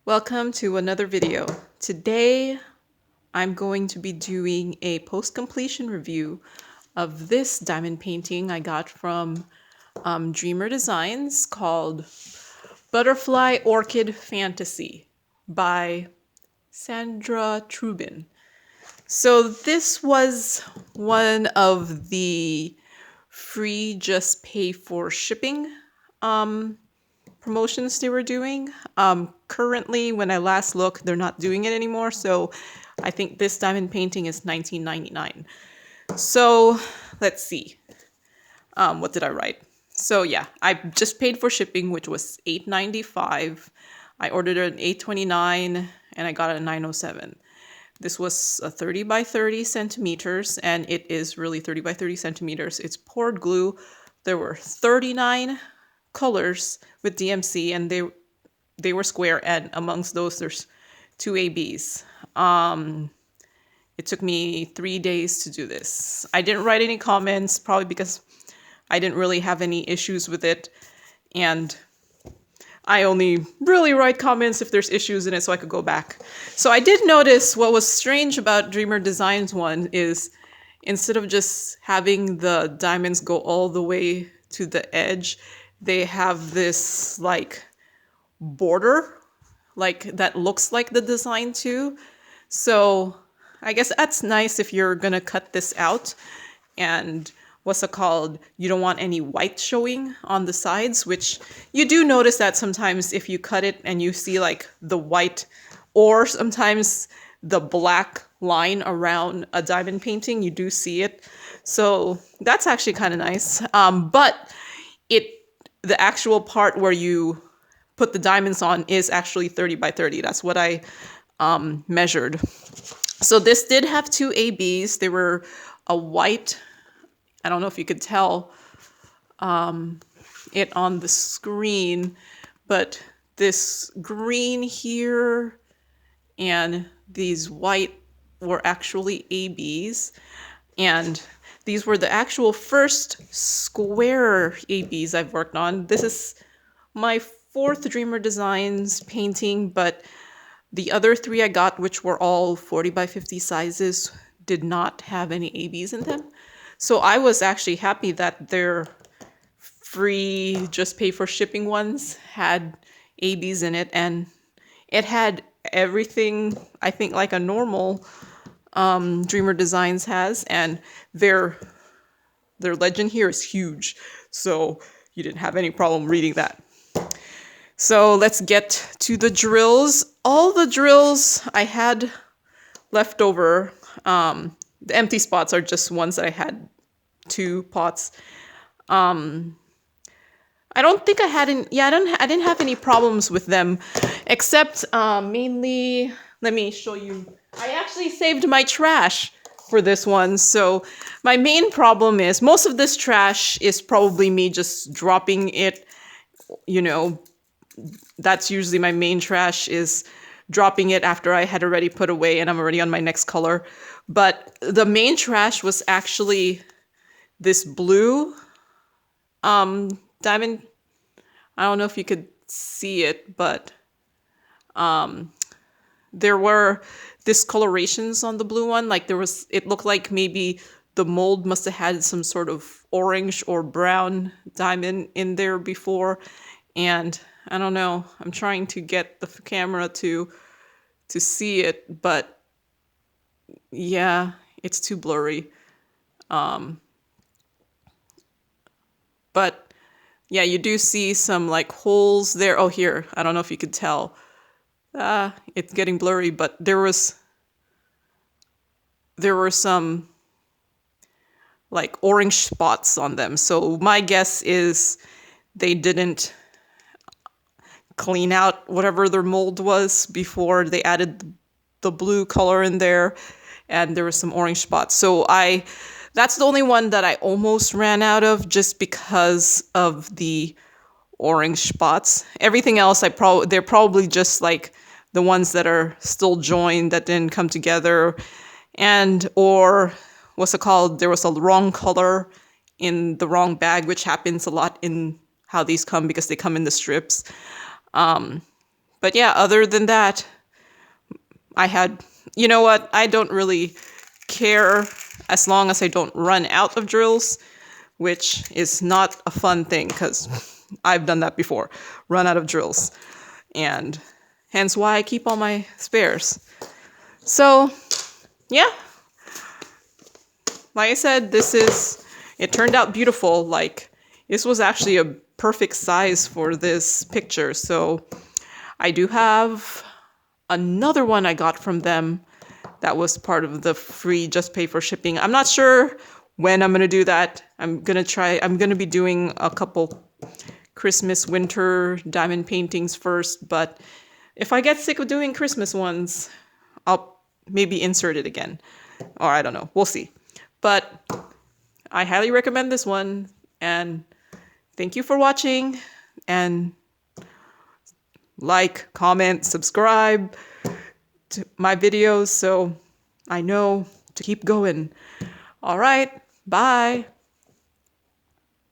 Welcome to another video. Today I'm going to be doing a post-completion review of this diamond painting I got from Dreamer Designs called Butterfly Orchid Fantasy by Sandra Trubin. So this was one of the free just pay for shipping promotions they were doing. Currently, when I last looked, they're not doing it anymore. So I think this diamond painting is $19.99. So let's see. What did I write? So yeah, I just paid for shipping, which was $8.95. I ordered it at $8.29 and I got it at $9.07. This was a 30 by 30 centimeters, and it is really 30 by 30 centimeters. It's poured glue. There were 39 colors with DMC, and they were square, and amongst those there's 2 ABs. It took me 3 days to do this. I didn't write any comments, probably because I didn't really have any issues with it, and I only really write comments if there's issues in it so I could go back. So I did notice what was strange about Dreamer Designs one is instead of just having the diamonds go all the way to the edge, they have this like border like that looks like the design too. So I guess that's nice if you're gonna cut this out, and what's it called, you don't want any white showing on the sides, which you do notice that sometimes if you cut it and you see like the white or sometimes the black line around a diamond painting, you do see it. So that's actually kind of nice. But the actual part where you put the diamonds on is actually 30 by 30. That's what I measured. So this did have 2 ABs. They were a white, I don't know if you could tell it on the screen, but this green here and these white were actually ABs. And these were the actual first square ABs I've worked on. This is my 4th Dreamer Designs painting, but the other 3 I got, which were all 40 by 50 sizes, did not have any ABs in them. So I was actually happy that their free, just pay for shipping ones had ABs in it, and it had everything I think like a normal Dreamer Designs has, and their legend here is huge, so you didn't have any problem reading that. So let's get to the drills. All the drills I had left over. The empty spots are just ones that I had 2 pots. I don't think I had any, yeah, I didn't have any problems with them, except mainly, let me show you. I actually saved my trash for this one. So my main problem is most of this trash is probably me just dropping it. You know, that's usually my main trash, is dropping it after I had already put away and I'm already on my next color. But the main trash was actually this blue diamond. I don't know if you could see it, but there were discolorations on the blue one. Like it looked like maybe the mold must have had some sort of orange or brown diamond in there before. And I don't know, I'm trying to get the camera to see it, but yeah, it's too blurry. But yeah, you do see some like holes there. Oh, here, I don't know if you could tell. It's getting blurry, but there were some like orange spots on them. So my guess is they didn't clean out whatever their mold was before they added the blue color in there, and there were some orange spots. So that's the only one that I almost ran out of just because of the orange spots. Everything else they're probably just like the ones that are still joined that didn't come together, or what's it called, there was a wrong color in the wrong bag, which happens a lot in how these come because they come in the strips. But But yeah, other than that, I had, you know what, I don't really care as long as I don't run out of drills, which is not a fun thing because I've done that before, run out of drills. And hence why I keep all my spares. So yeah, like I said, it turned out beautiful. Like, this was actually a perfect size for this picture. So I do have another one I got from them that was part of the free just pay for shipping. I'm not sure when I'm going to do that. I'm going to be doing a couple Christmas winter diamond paintings first, but if I get sick of doing Christmas ones, I'll maybe insert it again. Or I don't know. We'll see. But I highly recommend this one, and thank you for watching, and like, comment, subscribe to my videos so I know to keep going. All right, bye.